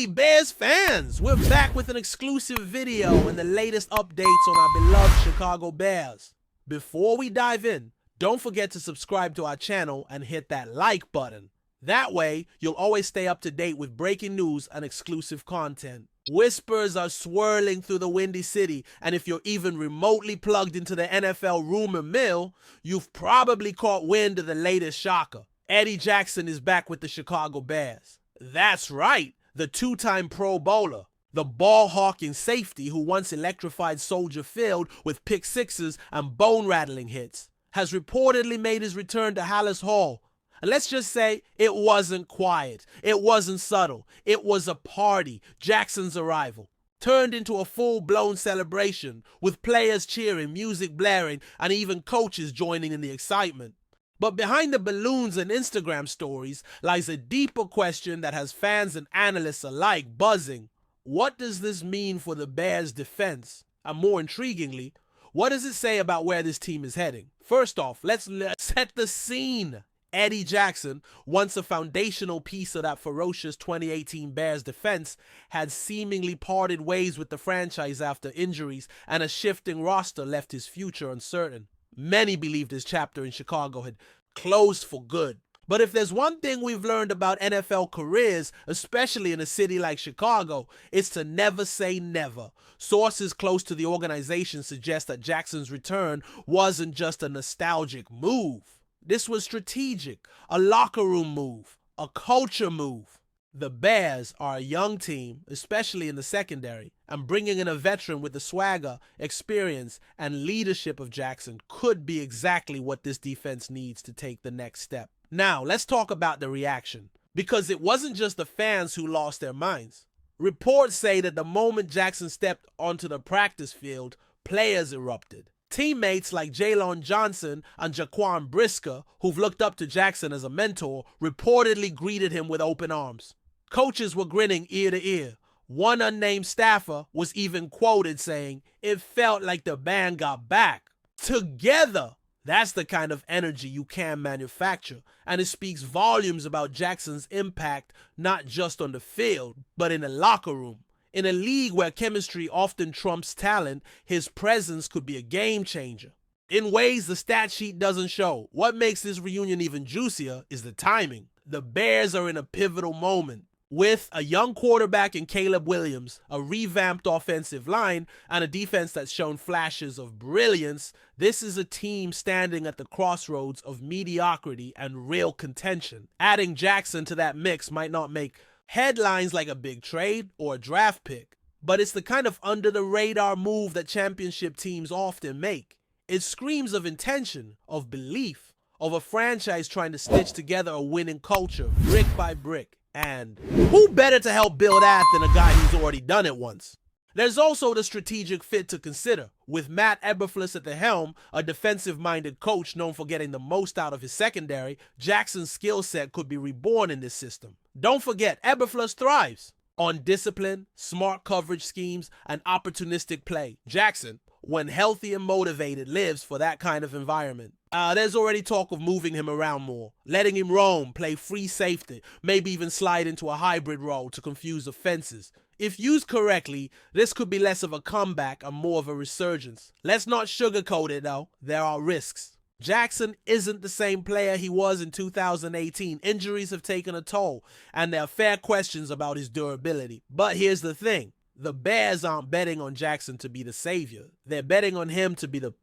Hey Bears fans, we're back with an exclusive video and the latest updates on our beloved Chicago Bears. Before we dive in, don't forget to subscribe to our channel and hit that like button. That way, you'll always stay up to date with breaking news and exclusive content. Whispers are swirling through the Windy City, and if you're even remotely plugged into the NFL rumor mill, you've probably caught wind of the latest shocker. Eddie Jackson is back with the Chicago Bears. That's right, the two-time Pro Bowler, the ball-hawking safety who once electrified Soldier Field with pick sixes and bone-rattling hits, has reportedly made his return to Halas Hall. And let's just say it wasn't quiet, it wasn't subtle, it was a party. Jackson's arrival turned into a full-blown celebration with players cheering, music blaring, and even coaches joining in the excitement. But behind the balloons and Instagram stories lies a deeper question that has fans and analysts alike buzzing. What does this mean for the Bears' defense? And more intriguingly, what does it say about where this team is heading? First off, let's set the scene. Eddie Jackson, once a foundational piece of that ferocious 2018 Bears defense, had seemingly parted ways with the franchise after injuries and a shifting roster left his future uncertain. Many believed his chapter in Chicago had closed for good. But if there's one thing we've learned about NFL careers, especially in a city like Chicago, it's to never say never. Sources close to the organization suggest that Jackson's return wasn't just a nostalgic move. This was strategic, a locker room move, a culture move. The Bears are a young team, especially in the secondary, and bringing in a veteran with the swagger, experience, and leadership of Jackson could be exactly what this defense needs to take the next step. Now, let's talk about the reaction, because it wasn't just the fans who lost their minds. Reports say that the moment Jackson stepped onto the practice field, players erupted. Teammates like Jaylon Johnson and Jaquan Brisker, who've looked up to Jackson as a mentor, reportedly greeted him with open arms. Coaches were grinning ear to ear. One unnamed staffer was even quoted saying, "It felt like the band got back." Together! That's the kind of energy you can manufacture, and it speaks volumes about Jackson's impact not just on the field, but in the locker room. In a league where chemistry often trumps talent, his presence could be a game changer. In ways the stat sheet doesn't show. What makes this reunion even juicier is the timing. The Bears are in a pivotal moment. With a young quarterback in Caleb Williams, a revamped offensive line, and a defense that's shown flashes of brilliance, this is a team standing at the crossroads of mediocrity and real contention. Adding Jackson to that mix might not make headlines like a big trade or a draft pick, but it's the kind of under-the-radar move that championship teams often make. It screams of intention, of belief, of a franchise trying to stitch together a winning culture, brick by brick. And who better to help build that than a guy who's already done it once? There's also the strategic fit to consider. With Matt Eberflus at the helm, a defensive-minded coach known for getting the most out of his secondary, Jackson's skill set could be reborn in this system. Don't forget, Eberflus thrives on discipline, smart coverage schemes, and opportunistic play. Jackson, when healthy and motivated, lives for that kind of environment. There's already talk of moving him around more, letting him roam, play free safety, maybe even slide into a hybrid role to confuse offenses. If used correctly, this could be less of a comeback and more of a resurgence. Let's not sugarcoat it though, there are risks. Jackson isn't the same player he was in 2018. Injuries have taken a toll, and there are fair questions about his durability. But here's the thing, the Bears aren't betting on Jackson to be the savior. They're betting on him to be the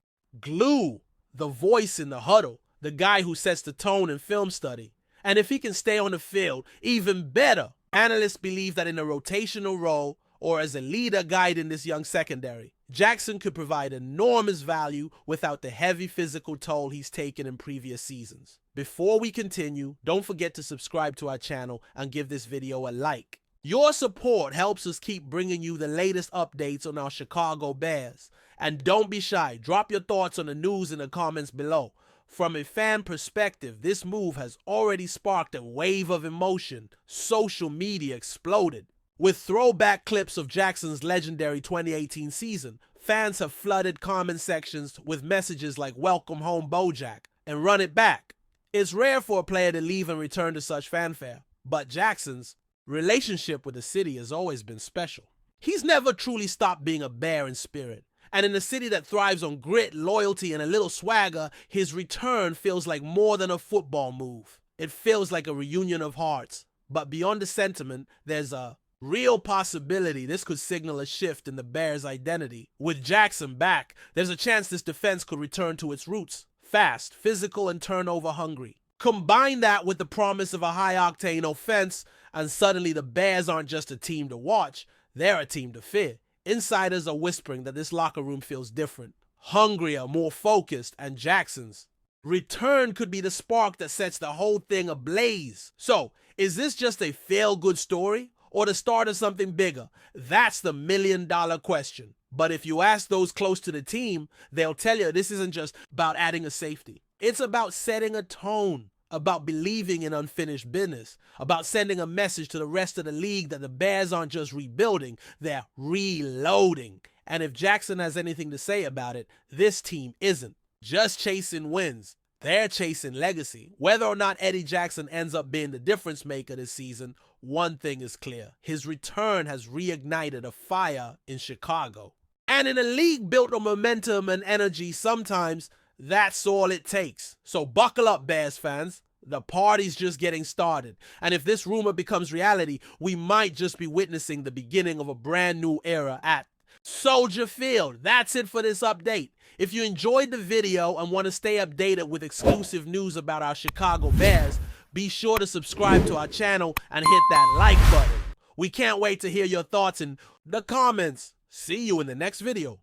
glue, the voice in the huddle, the guy who sets the tone in film study. And if he can stay on the field, even better. Analysts believe that in a rotational role or as a leader guiding this young secondary, Jackson could provide enormous value without the heavy physical toll he's taken in previous seasons. Before we continue, don't forget to subscribe to our channel and give this video a like. Your support helps us keep bringing you the latest updates on our Chicago Bears. And don't be shy, drop your thoughts on the news in the comments below. From a fan perspective, this move has already sparked a wave of emotion. Social media exploded. With throwback clips of Jackson's legendary 2018 season, fans have flooded comment sections with messages like "Welcome home, Bojack," and "Run it back." It's rare for a player to leave and return to such fanfare, but Jackson's relationship with the city has always been special. He's never truly stopped being a Bear in spirit. And in a city that thrives on grit, loyalty, and a little swagger, his return feels like more than a football move. It feels like a reunion of hearts. But beyond the sentiment, there's a real possibility this could signal a shift in the Bears' identity. With Jackson back, there's a chance this defense could return to its roots. Fast, physical, and turnover hungry. Combine that with the promise of a high-octane offense, and suddenly the Bears aren't just a team to watch, they're a team to fear. Insiders are whispering that this locker room feels different, hungrier, more focused, and Jackson's return could be the spark that sets the whole thing ablaze. So, is this just a feel-good story or the start of something bigger? That's the million-dollar question. But if you ask those close to the team, they'll tell you this isn't just about adding a safety. It's about setting a tone, about believing in unfinished business, about sending a message to the rest of the league that the Bears aren't just rebuilding, they're reloading. And if Jackson has anything to say about it, this team isn't just chasing wins. They're chasing legacy. Whether or not Eddie Jackson ends up being the difference maker this season, one thing is clear. His return has reignited a fire in Chicago. And in a league built on momentum and energy, sometimes that's all it takes. So buckle up, Bears fans. The party's just getting started. And if this rumor becomes reality, we might just be witnessing the beginning of a brand new era at Soldier Field. That's it for this update. If you enjoyed the video and want to stay updated with exclusive news about our Chicago Bears, be sure to subscribe to our channel and hit that like button. We can't wait to hear your thoughts in the comments. See you in the next video.